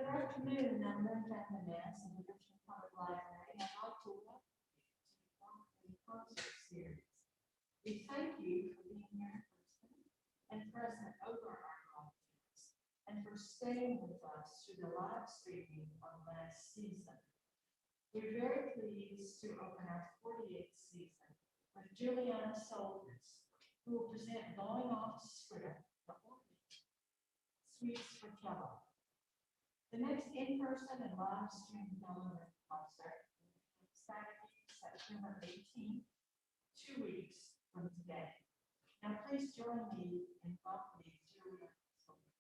Good afternoon, I'm Juliana and the National Public Library. I'd like to welcome you to the concert series. We thank you for being here in person and present over our broadcast, and for staying with us through the live streaming of last season. We're very pleased to open our 48th season with Juliana Soltis, who will present Going Off Script, the Suites for Cello. The next in-person and live stream Gellman concert is Saturday, September 18th, 2 weeks from today. Now please join me in welcoming Juliana Soltis.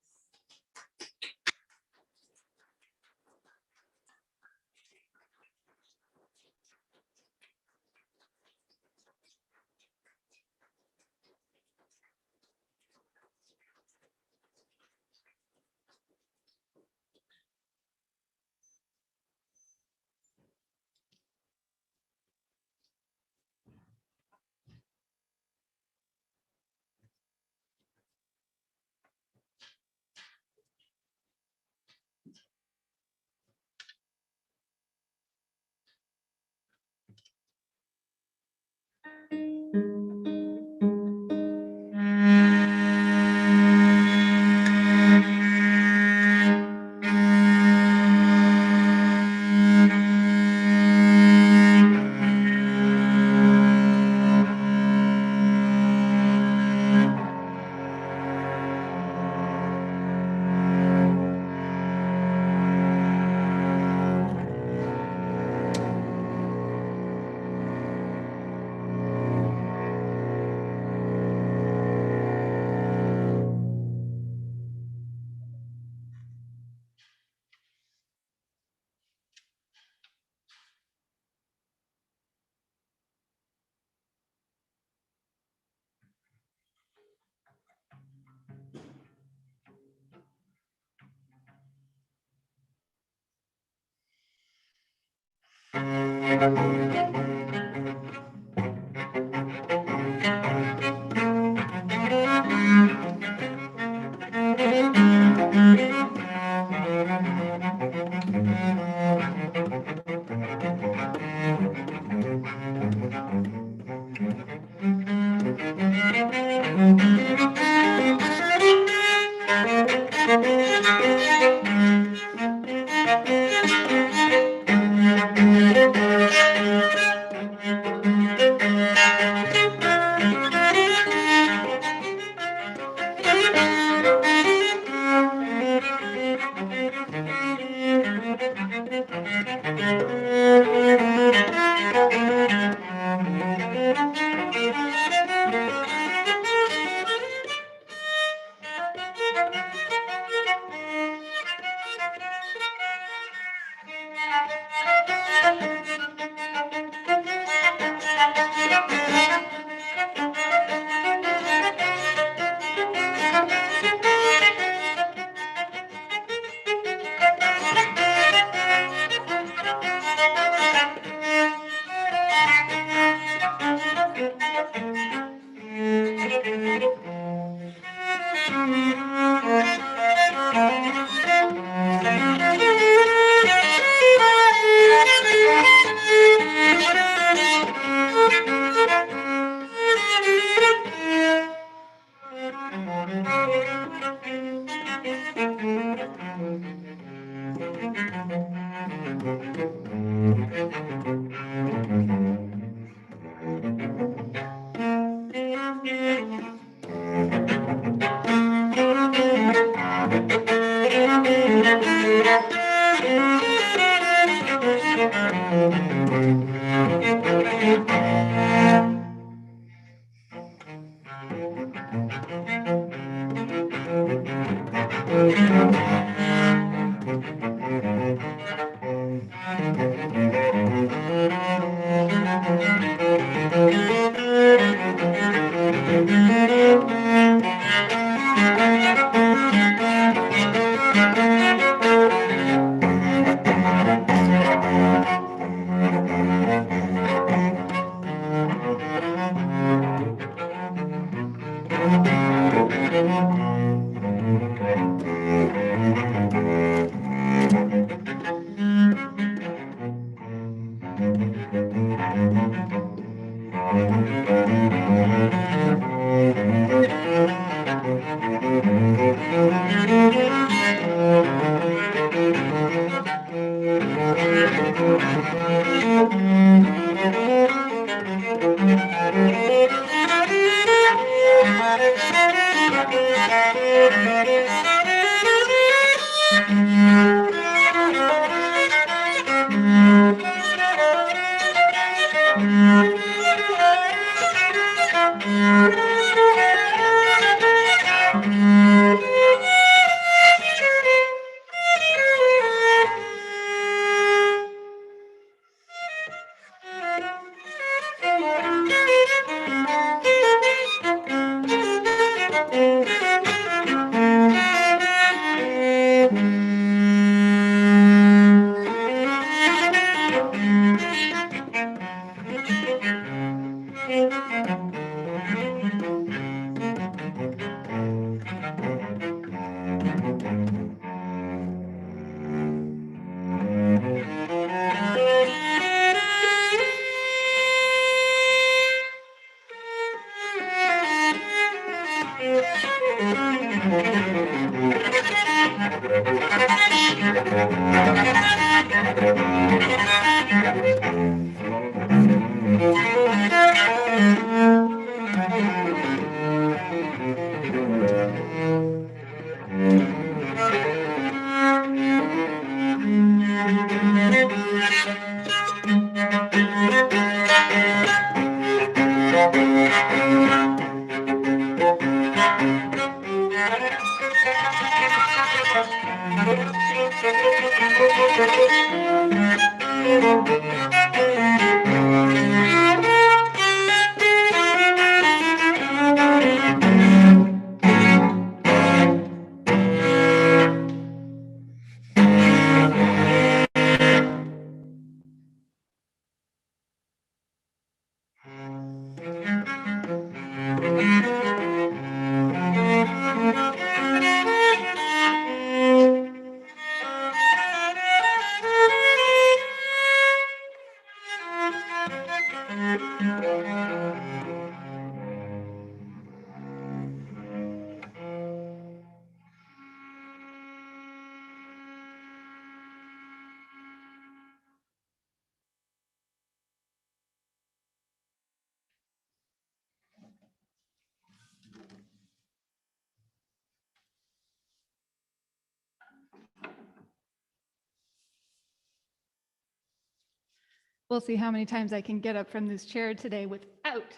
We'll see how many times I can get up from this chair today without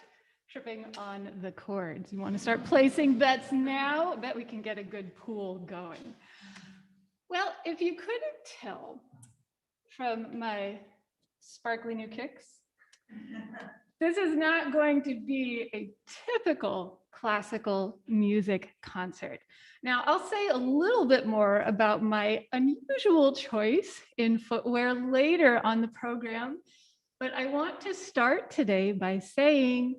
tripping on the chords. You want to start placing bets now? I bet we can get a good pool going. Well, if you couldn't tell from my sparkly new kicks, this is not going to be a typical classical music concert. Now, I'll say a little bit more about my unusual choice in footwear later on the program, but I want to start today by saying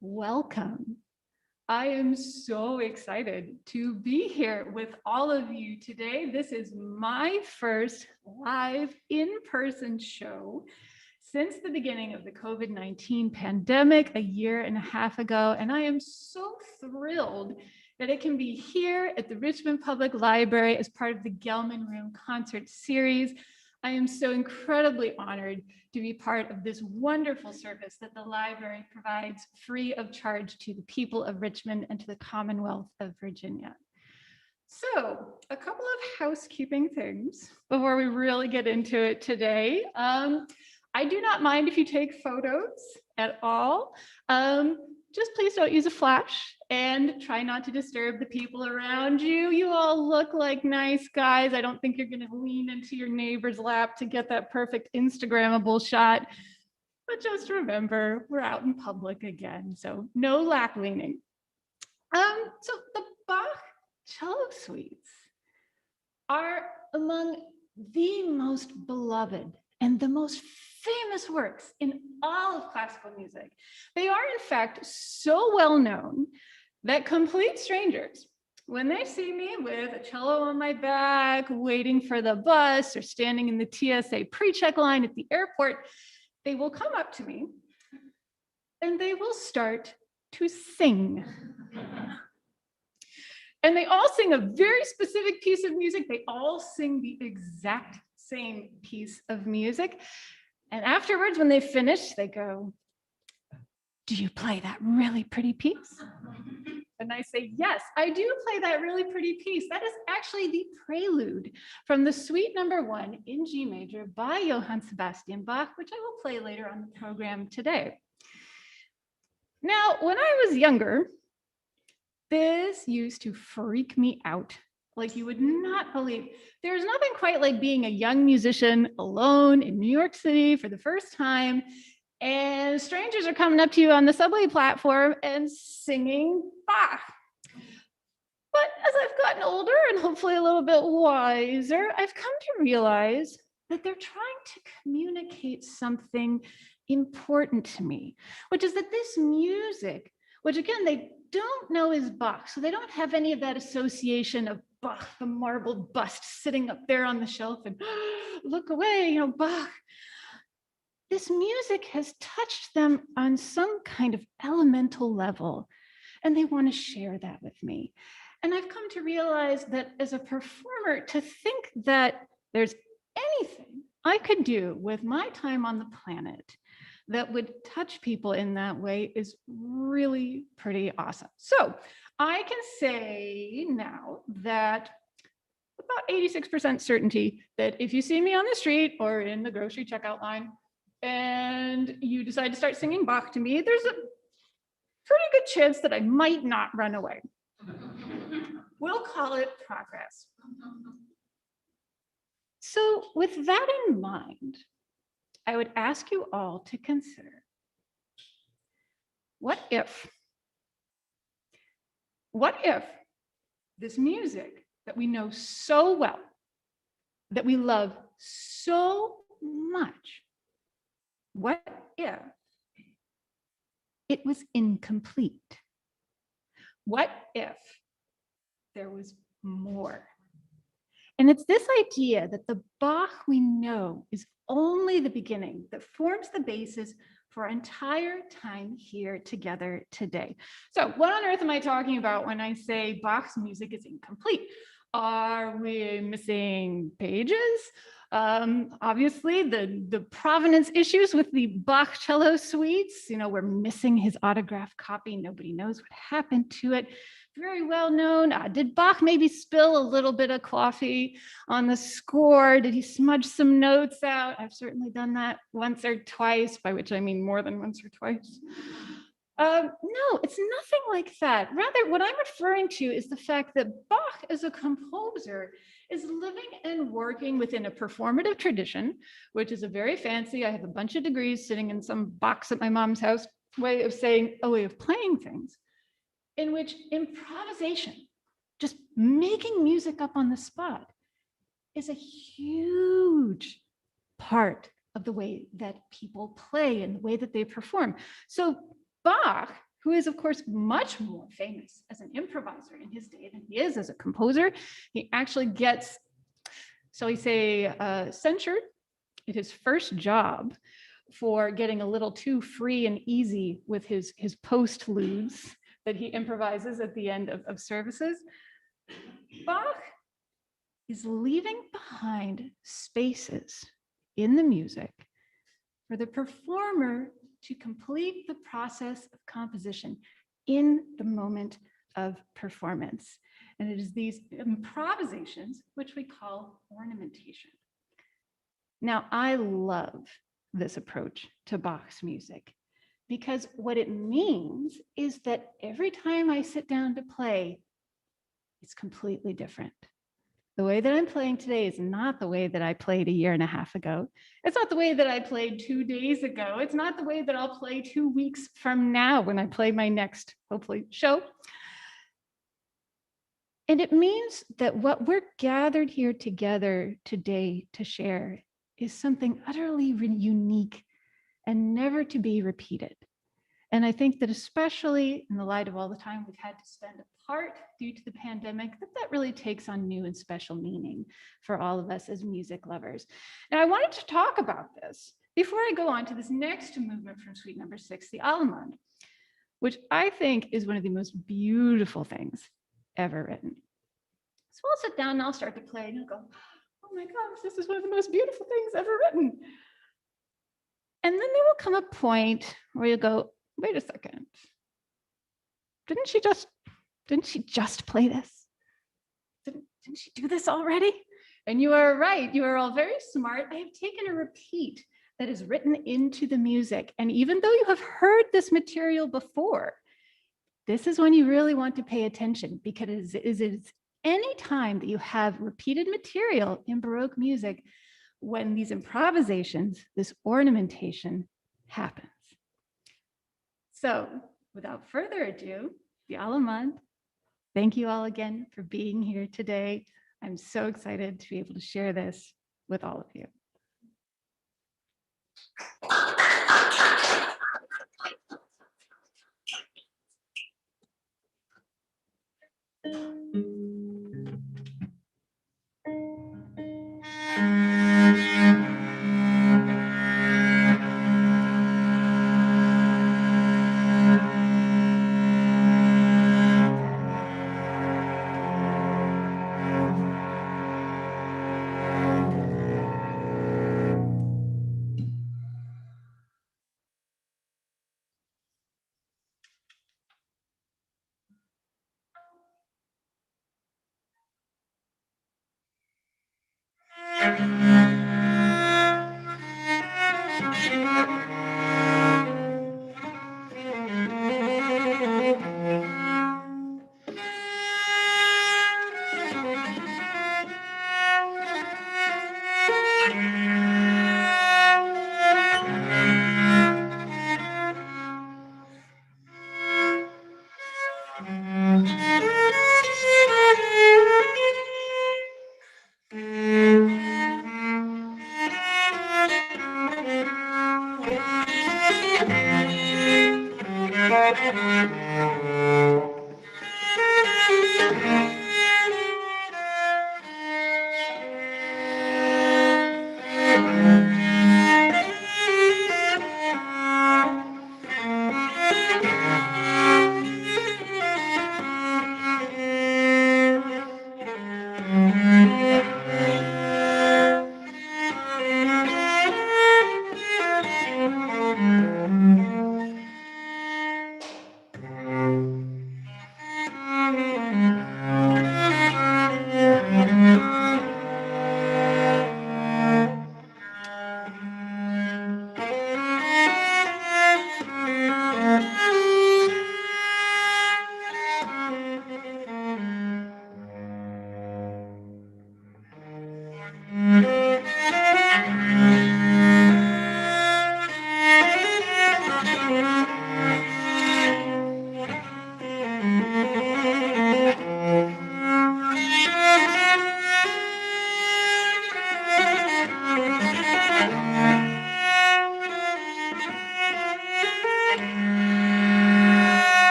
welcome. I am so excited to be here with all of you today. This is my first live in-person show since the beginning of the COVID-19 pandemic a year and a half ago, and I am so thrilled that it can be here at the Richmond Public Library as part of the Gellman Room concert series. I am so incredibly honored to be part of this wonderful service that the library provides free of charge to the people of Richmond and to the Commonwealth of Virginia. So, a couple of housekeeping things before we really get into it today. I do not mind if you take photos at all. Just please don't use a flash and try not to disturb the people around you. You all look like nice guys. I don't think you're going to lean into your neighbor's lap to get that perfect Instagrammable shot. But just remember, we're out in public again, so no lap leaning. So the Bach cello suites are among the most beloved and the most famous works in all of classical music. They are, in fact, so well known that complete strangers, when they see me with a cello on my back, waiting for the bus, or standing in the TSA pre-check line at the airport, they will come up to me and they will start to sing. And they all sing a very specific piece of music. They all sing the exact same piece of music. And afterwards, when they finish, they go, "Do you play that really pretty piece?" And I say, "Yes, I do play that really pretty piece. That is actually the prelude from the Suite Number 1 in G major by Johann Sebastian Bach, which I will play later on the program today." Now, when I was younger, this used to freak me out like you would not believe. There's nothing quite like being a young musician alone in New York City for the first time, and strangers are coming up to you on the subway platform and singing Bach. But as I've gotten older and hopefully a little bit wiser, I've come to realize that they're trying to communicate something important to me, which is that this music, which again, they don't know is Bach, so they don't have any of that association of Bach, the marble bust sitting up there on the shelf and look away, Bach. This music has touched them on some kind of elemental level, and they want to share that with me. And I've come to realize that as a performer, to think that there's anything I could do with my time on the planet that would touch people in that way is really pretty awesome. So I can say now that about 86% certainty that if you see me on the street or in the grocery checkout line and you decide to start singing Bach to me, there's a pretty good chance that I might not run away. We'll call it progress. So with that in mind, I would ask you all to consider, what if this music that we know so well, that we love so much, what if it was incomplete? What if there was more? And it's this idea that the Bach we know is only the beginning that forms the basis for our entire time here together today. So what on earth am I talking about when I say Bach's music is incomplete? Are we missing pages? Obviously, the provenance issues with the Bach cello suites, we're missing his autographed copy. Nobody knows what happened to it. Very well known. Did Bach maybe spill a little bit of coffee on the score? Did he smudge some notes out? I've certainly done that once or twice, by which I mean more than once or twice. No, it's nothing like that. Rather, what I'm referring to is the fact that Bach as a composer is living and working within a performative tradition, which is a very fancy, I have a bunch of degrees sitting in some box at my mom's house, way of saying, a way of playing things, in which improvisation, just making music up on the spot, is a huge part of the way that people play and the way that they perform. So Bach, who is of course much more famous as an improviser in his day than he is as a composer, he actually gets, shall we say, censured at his first job for getting a little too free and easy with his postludes, that he improvises at the end of services. Bach is leaving behind spaces in the music for the performer to complete the process of composition in the moment of performance. And it is these improvisations which we call ornamentation. Now, I love this approach to Bach's music because what it means is that every time I sit down to play, it's completely different. The way that I'm playing today is not the way that I played a year and a half ago. It's not the way that I played 2 days ago. It's not the way that I'll play 2 weeks from now when I play my next, hopefully, show. And it means that what we're gathered here together today to share is something utterly unique and never to be repeated. And I think that especially in the light of all the time we've had to spend apart due to the pandemic, that really takes on new and special meaning for all of us as music lovers. And I wanted to talk about this before I go on to this next movement from Suite number 6, the Allemande, which I think is one of the most beautiful things ever written. So I'll sit down and I'll start to play and I'll go, oh my gosh, this is one of the most beautiful things ever written. And then there will come a point where you go, wait a second, didn't she just play this? Didn't she do this already? And you are right, you are all very smart. I have taken a repeat that is written into the music. And even though you have heard this material before, this is when you really want to pay attention because it is any time that you have repeated material in Baroque music when these improvisations, this ornamentation happens. So without further ado, the Allemande, thank you all again for being here today. I'm so excited to be able to share this with all of you.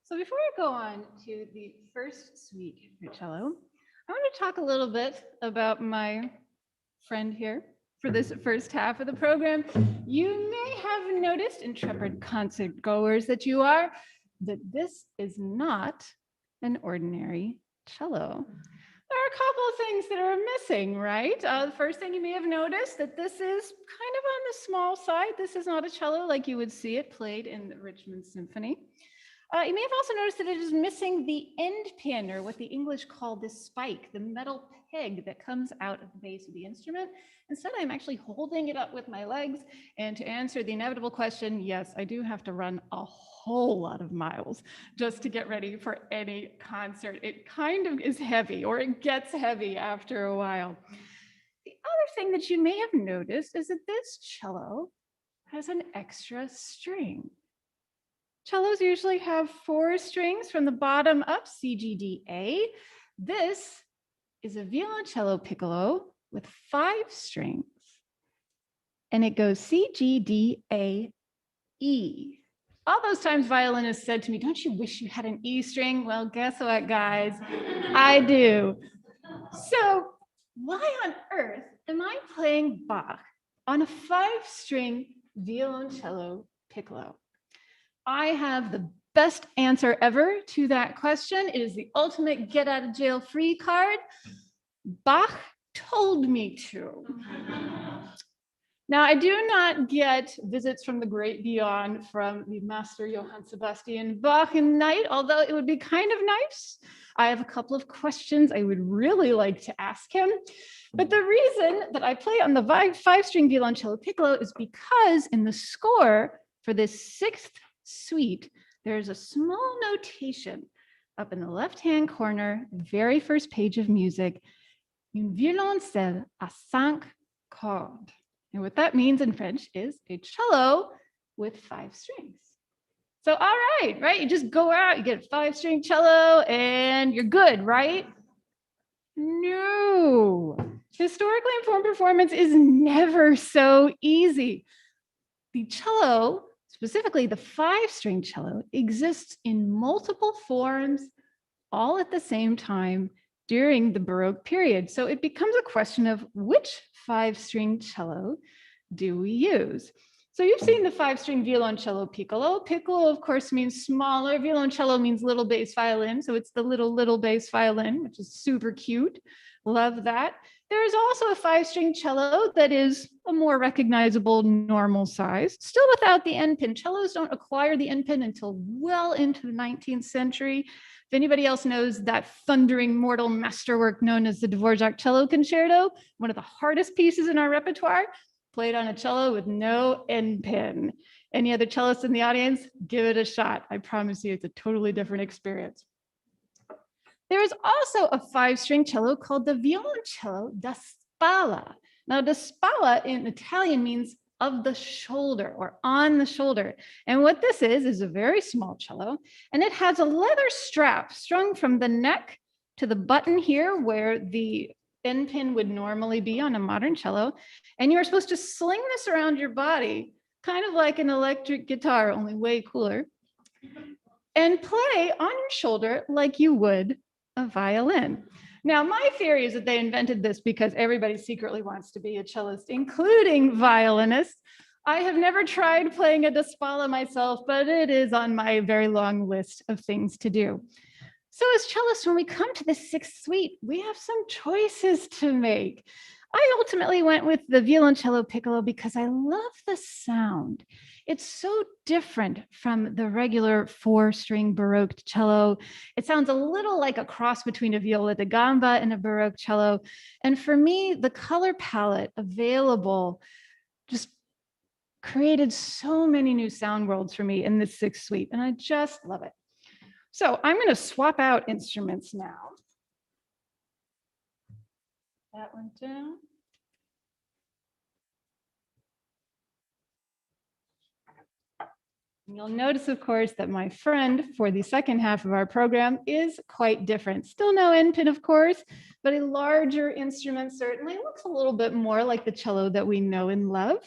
So before I go on to the first suite for cello, I want to talk a little bit about my friend here for this first half of the program. You may have noticed, intrepid concert goers that you are, that this is not an ordinary cello. There are a couple of things that are missing, right? The first thing you may have noticed that this is kind of on the small side. This is not a cello like you would see it played in the Richmond Symphony. You may have also noticed that it is missing the end pin, or what the English call the spike, the metal peg that comes out of the base of the instrument. Instead, I'm actually holding it up with my legs. And to answer the inevitable question, yes, I do have to run a whole lot of miles just to get ready for any concert. It kind of is heavy, or it gets heavy after a while. The other thing that you may have noticed is that this cello has an extra string. Cellos usually have 4 strings from the bottom up, C, G, D, A. This is a violoncello piccolo with 5 strings. And it goes C, G, D, A, E. All those times violinists said to me, don't you wish you had an E string? Well, guess what, guys? I do. So why on earth am I playing Bach on a 5-string violoncello piccolo? I have the best answer ever to that question. It is the ultimate get out of jail free card. Bach told me to. Now, I do not get visits from the great beyond from the master Johann Sebastian Bach in night, although it would be kind of nice. I have a couple of questions I would really like to ask him. But the reason that I play on the 5-string violoncello piccolo is because in the score for this 6th suite, there's a small notation up in the left-hand corner, very first page of music, un violoncelle à 5 cordes. And what that means in French is a cello with 5 strings. So, all right, right? You just go out, you get a 5-string cello, and you're good, right? No. Historically informed performance is never so easy. The cello, specifically the 5-string cello, exists in multiple forms all at the same time during the Baroque period. So it becomes a question of which 5-string cello do we use? So you've seen the 5-string violoncello piccolo. Piccolo, of course, means smaller. Violoncello means little bass violin. So it's the little bass violin, which is super cute. Love that. There is also a 5-string cello that is a more recognizable normal size, still without the end pin. Cellos don't acquire the end pin until well into the 19th century. If anybody else knows that thundering mortal masterwork known as the Dvorak Cello Concerto, one of the hardest pieces in our repertoire, played on a cello with no end pin. Any other cellists in the audience? Give it a shot. I promise you it's a totally different experience. There is also a 5-string cello called the violoncello da spalla. Now, da spalla in Italian means of the shoulder or on the shoulder. And what this is a very small cello, and it has a leather strap strung from the neck to the button here where the end pin would normally be on a modern cello. And you're supposed to sling this around your body, kind of like an electric guitar, only way cooler, and play on your shoulder like you would a violin. Now, my theory is that they invented this because everybody secretly wants to be a cellist, including violinists. I have never tried playing a da spalla myself, but it is on my very long list of things to do. So as cellists, when we come to the 6th suite, we have some choices to make. I ultimately went with the violoncello piccolo because I love the sound. It's so different from the regular 4-string Baroque cello. It sounds a little like a cross between a viola da gamba and a Baroque cello. And for me, the color palette available just created so many new sound worlds for me in this 6th suite, and I just love it. So I'm going to swap out instruments now. That one down. And you'll notice, of course, that my friend for the second half of our program is quite different. Still no end pin, of course, but a larger instrument certainly. Looks a little bit more like the cello that we know and love.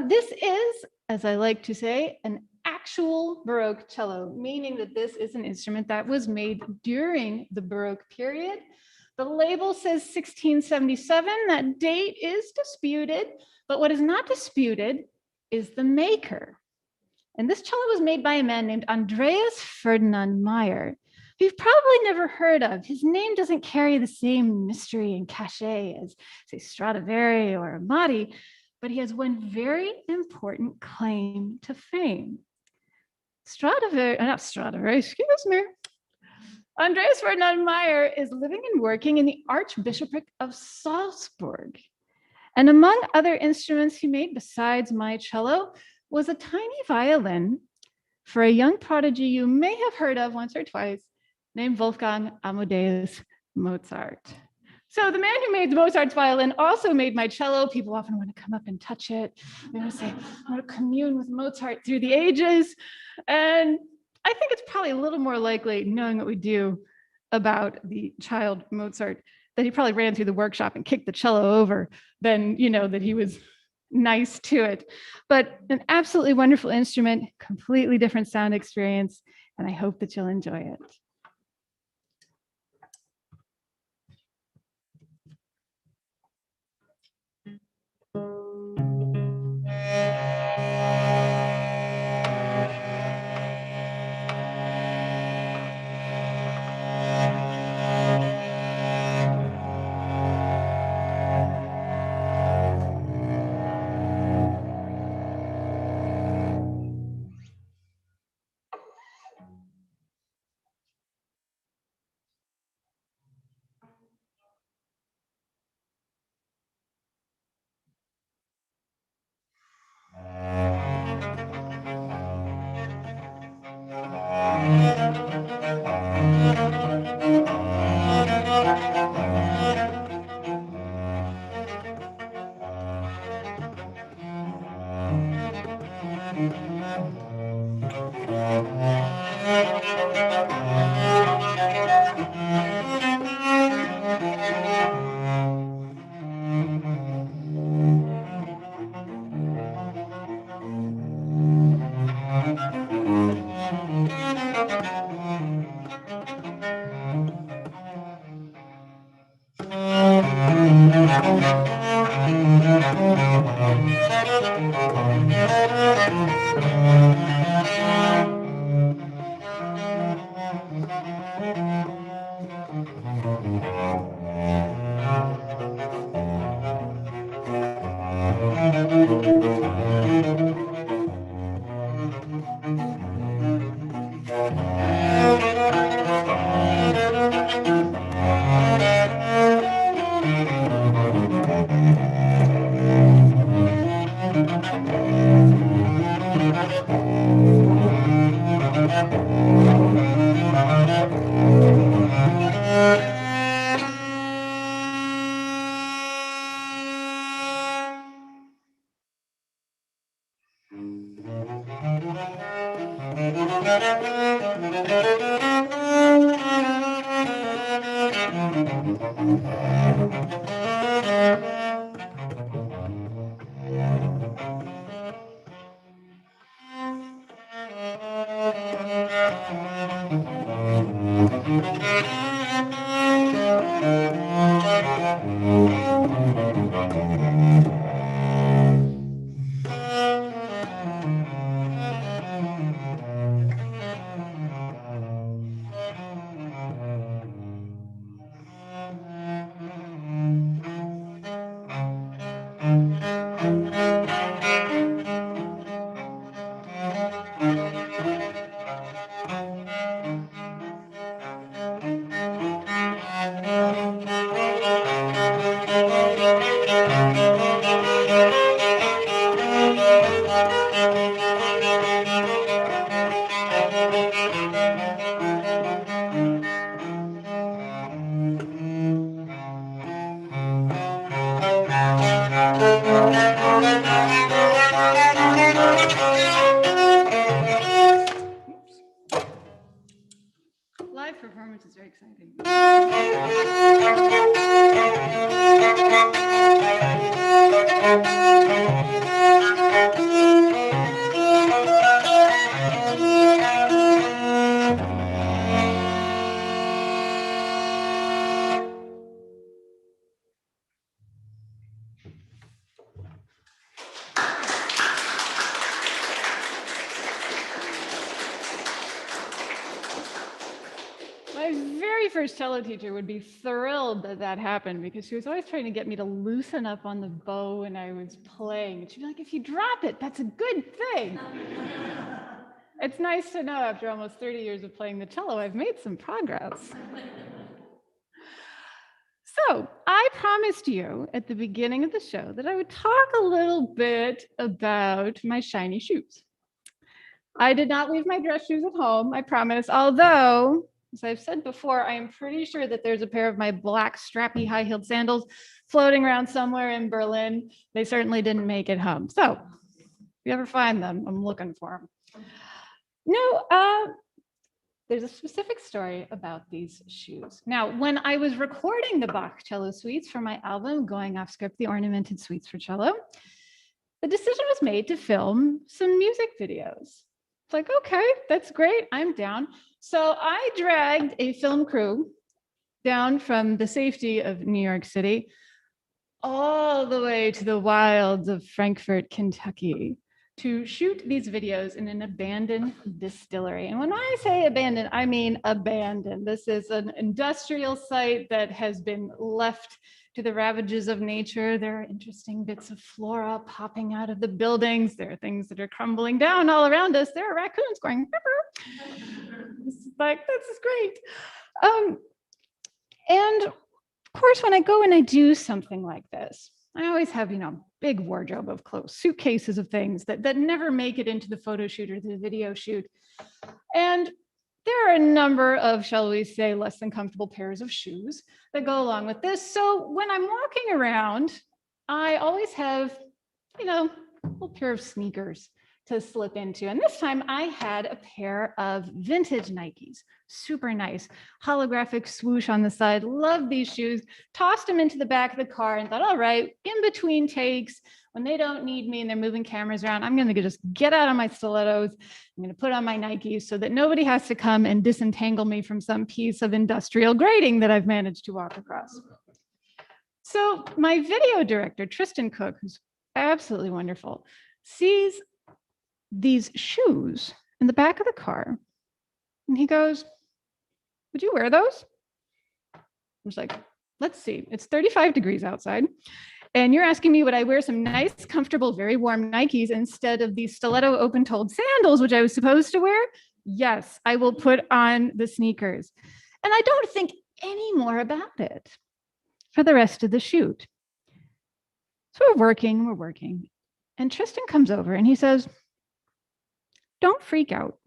This is, as I like to say, an actual Baroque cello, meaning that this is an instrument that was made during the Baroque period. The label says 1677. That date is disputed, but what is not disputed is the maker. And this cello was made by a man named Andreas Ferdinand Meyer, who you've probably never heard of. His name doesn't carry the same mystery and cachet as, say, Stradivari or Amati, but he has one very important claim to fame. Andreas Ferdinand Meyer is living and working in the Archbishopric of Salzburg. And among other instruments he made besides my cello was a tiny violin for a young prodigy you may have heard of once or twice named Wolfgang Amadeus Mozart. So the man who made Mozart's violin also made my cello. People often want to come up and touch it. They want to say, I want to commune with Mozart through the ages. And I think it's probably a little more likely, knowing what we do about the child Mozart, that he probably ran through the workshop and kicked the cello over than, that he was nice to it. But an absolutely wonderful instrument, completely different sound experience, and I hope that you'll enjoy it. Live performance is very exciting. My very first cello teacher would be thrilled that that happened because she was always trying to get me to loosen up on the bow when I was playing. And she'd be like, if you drop it, that's a good thing. It's nice to know after almost 30 years of playing the cello, I've made some progress. So I promised you at the beginning of the show that I would talk a little bit about my shiny shoes. I did not leave my dress shoes at home, I promise, although As I've said before, I am pretty sure that there's a pair of my black strappy high-heeled sandals floating around somewhere in Berlin. They certainly didn't make it home. So if you ever find them, I'm looking for them. No, there's a specific story about these shoes. Now, when I was recording the Bach cello suites for my album, Going Off Script, the Ornamented Suites for Cello, the decision was made to film some music videos. It's like, okay, that's great, I'm down. So I dragged a film crew down from the safety of New York City all the way to the wilds of Frankfort, Kentucky, to shoot these videos in an abandoned distillery. And when I say abandoned, I mean abandoned. This is an industrial site that has been left to the ravages of nature. There are interesting bits of flora popping out of the buildings. There are things that are crumbling down all around us. There are raccoons going, it's like, this is great. And of course, when I go and I do something like this, I always have, big wardrobe of clothes, suitcases of things that never make it into the photo shoot or the video shoot. And there are a number of, shall we say, less than comfortable pairs of shoes that go along with this. So when I'm walking around, I always have, a little pair of sneakers to slip into. And this time I had a pair of vintage Nikes, super nice, holographic swoosh on the side. Love these shoes, tossed them into the back of the car and thought, all right, in between takes, when they don't need me and they're moving cameras around, I'm gonna just get out of my stilettos. I'm gonna put on my Nikes so that nobody has to come and disentangle me from some piece of industrial grating that I've managed to walk across. So my video director, Tristan Cook, who's absolutely wonderful, sees these shoes in the back of the car. And he goes, would you wear those? I was like, let's see, it's 35 degrees outside. And you're asking me, would I wear some nice, comfortable, very warm Nikes instead of these stiletto open-toed sandals, which I was supposed to wear? Yes, I will put on the sneakers. And I don't think any more about it for the rest of the shoot. So we're working. And Tristan comes over and he says, don't freak out.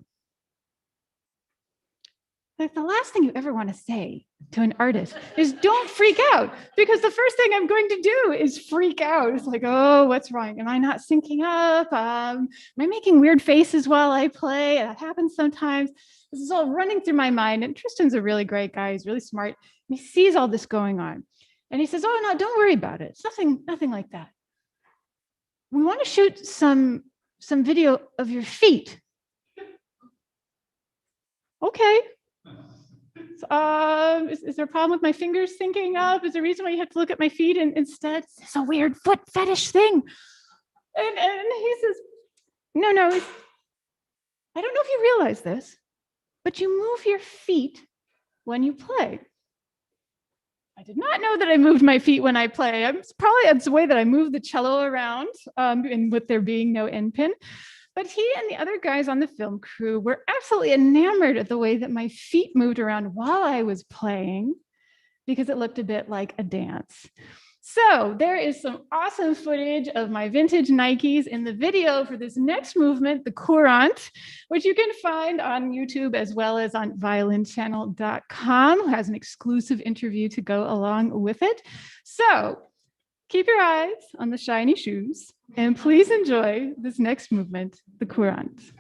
Like the last thing you ever want to say to an artist is don't freak out, because the first thing I'm going to do is freak out. It's like, oh, what's wrong? Am I not syncing up? Am I making weird faces while I play? That happens sometimes. This is all running through my mind. And Tristan's a really great guy. He's really smart. And he sees all this going on. And he says, oh, no, don't worry about it. It's nothing like that. We want to shoot some video of your feet. Okay. Is there a problem with my fingers syncing up? Is there a reason why you have to look at my feet instead? It's a weird foot fetish thing. And he says, no, I don't know if you realize this, but you move your feet when you play. I did not know that I moved my feet when I play. It's the way that I move the cello around, and with there being no end pin. But he and the other guys on the film crew were absolutely enamored of the way that my feet moved around while I was playing, because it looked a bit like a dance. So there is some awesome footage of my vintage Nikes in the video for this next movement, the Courant, which you can find on YouTube as well as on violinchannel.com, who has an exclusive interview to go along with it. So keep your eyes on the shiny shoes and please enjoy this next movement, the Courant.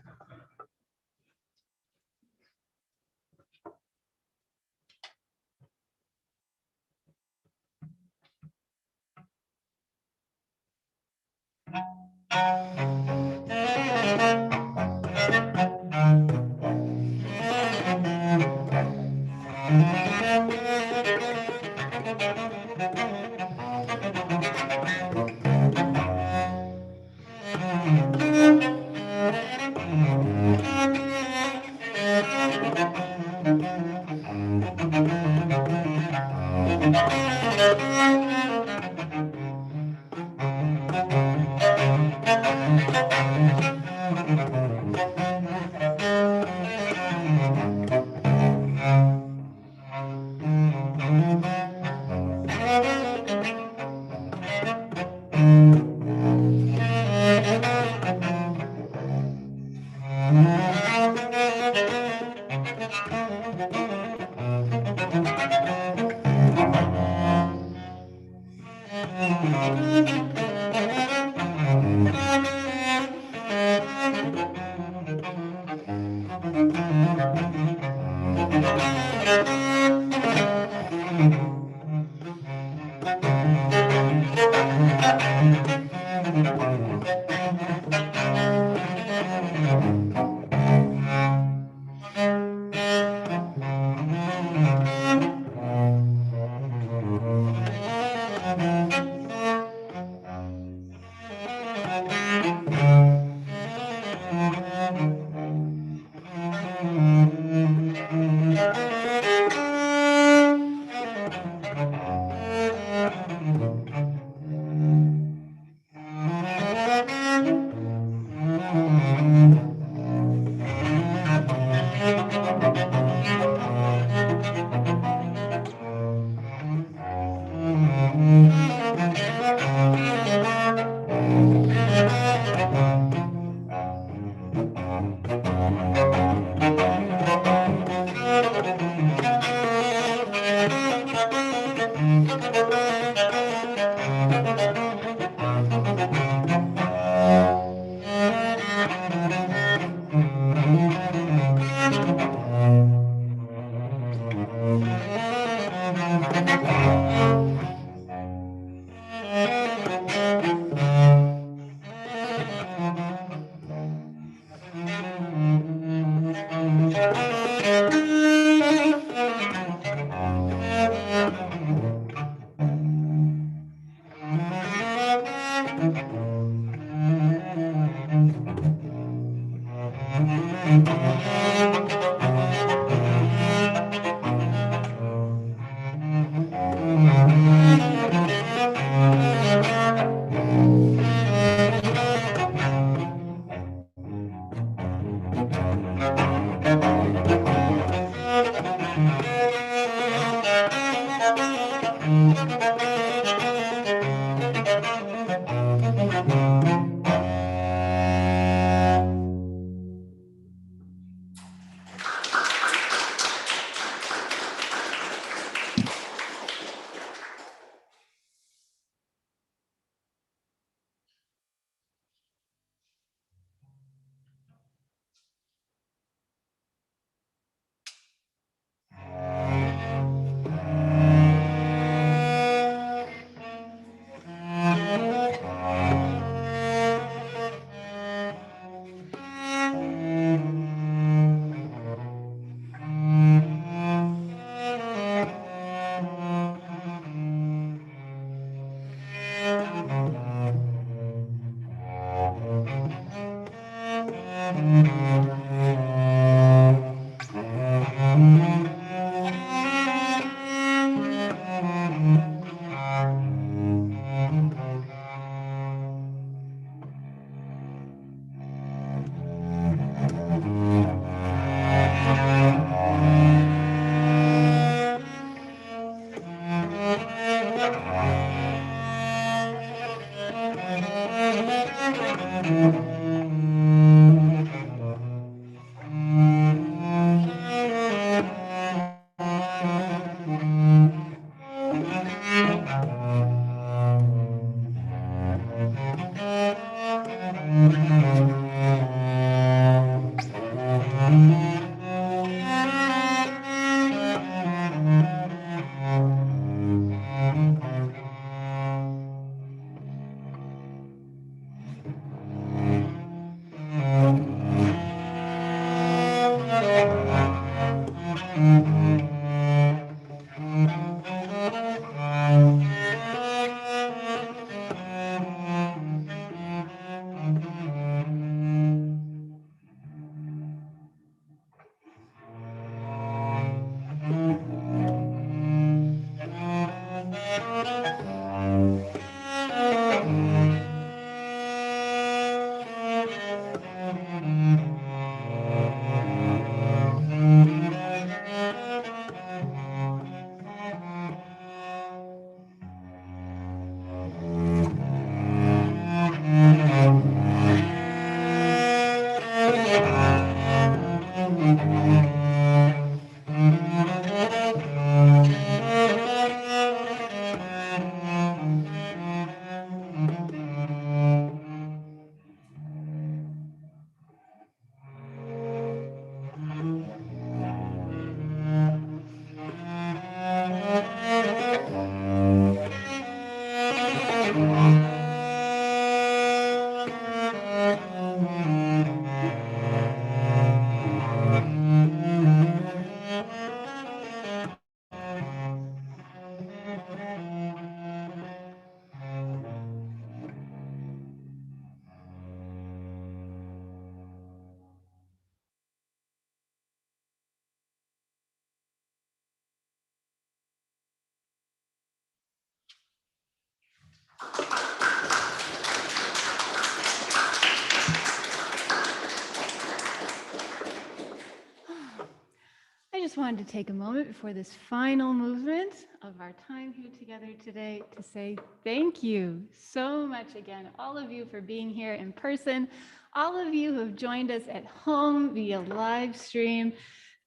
wanted to take a moment before this final movement of our time here together today to say thank you so much again, all of you for being here in person, all of you who have joined us at home via live stream.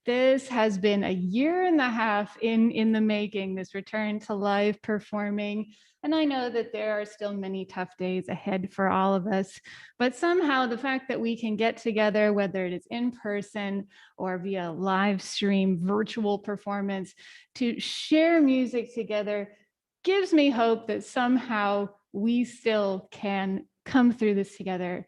This has been a year and a half in the making, this return to live performing. And I know that there are still many tough days ahead for all of us, but somehow the fact that we can get together, whether it is in person or via live stream, virtual performance, to share music together gives me hope that somehow we still can come through this together.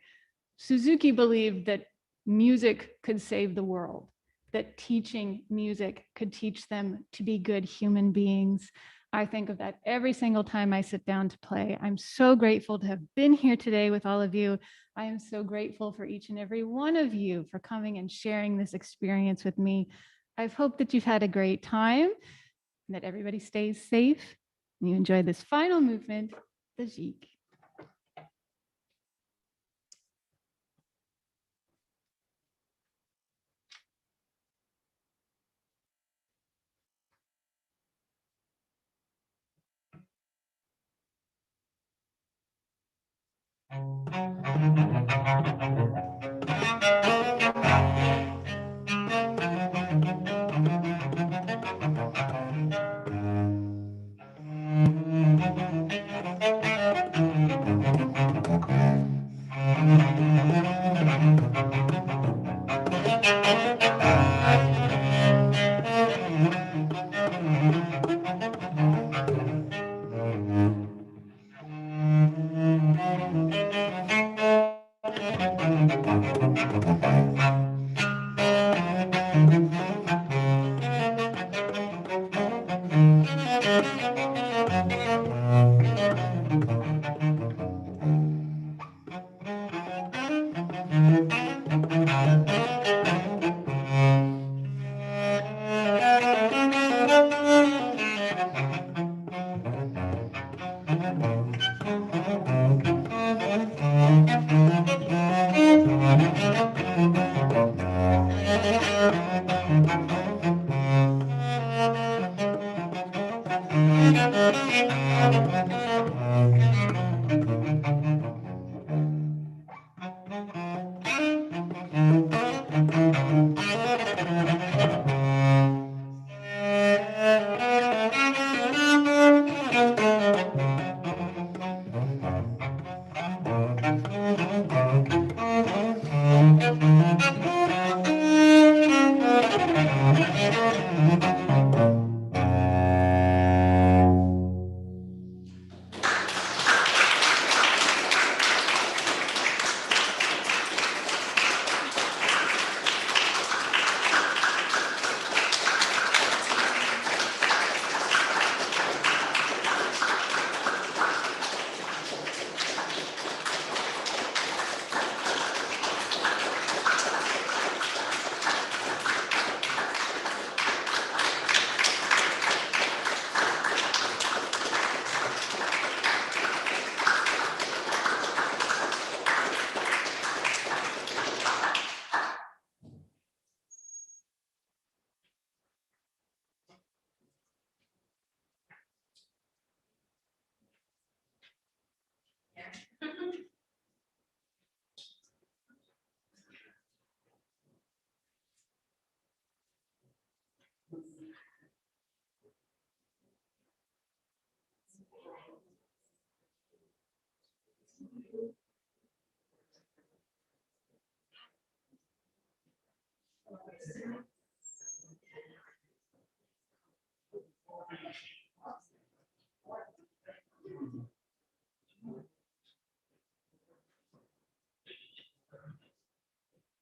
Suzuki believed that music could save the world, that teaching music could teach them to be good human beings. I think of that every single time I sit down to play. I'm so grateful to have been here today with all of you. I am so grateful for each and every one of you for coming and sharing this experience with me. I hope that you've had a great time and that everybody stays safe and you enjoy this final movement, the Gigue.